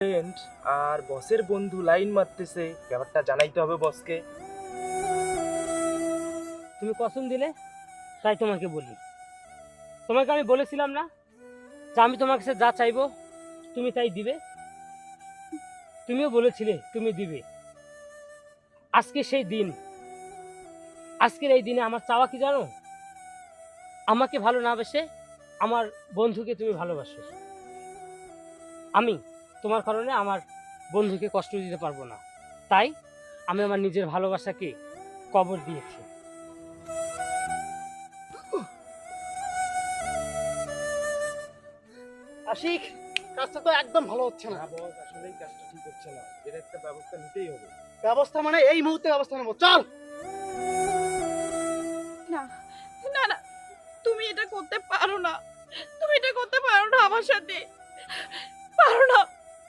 Friend আর বসের বন্ধু line মারতেছে, ব্যাপারটা জানাইতে হবে বসকে। তুমি কসম দিলে তাই তোমাকে বলি। তোমাকে আমি বলেছিলাম না যে আমি তোমার কাছে যা চাইবো তুমি তাই দিবে? তুমিও বলেছিলে তুমি দিবে। আজকে সেই দিন, আজকের এই দিনে আমার চাওয়া কি জানো? আমাকে ভালো না বেসে আমার বন্ধুকে তুমি ভালোবাসো। আমি তোমার কারণে আমার বন্ধুকে কষ্ট দিতে পারবো না, তাই আমি আমার নিজের ভালোবাসাকে কবর দিয়েছি। আশিক, কাজটা তো একদম ভালো হচ্ছে না। না বস, আসলে এই কাজটা ঠিক হচ্ছে না, এর একটা ব্যবস্থা নিতেই হবে। ব্যবস্থা মানে এই মুহূর্তে ব্যবস্থা নেবো, চল। না না না, তুমি এটা করতে পারো না, তুমি এটা করতে পারো না আমার সাথে, পারো না।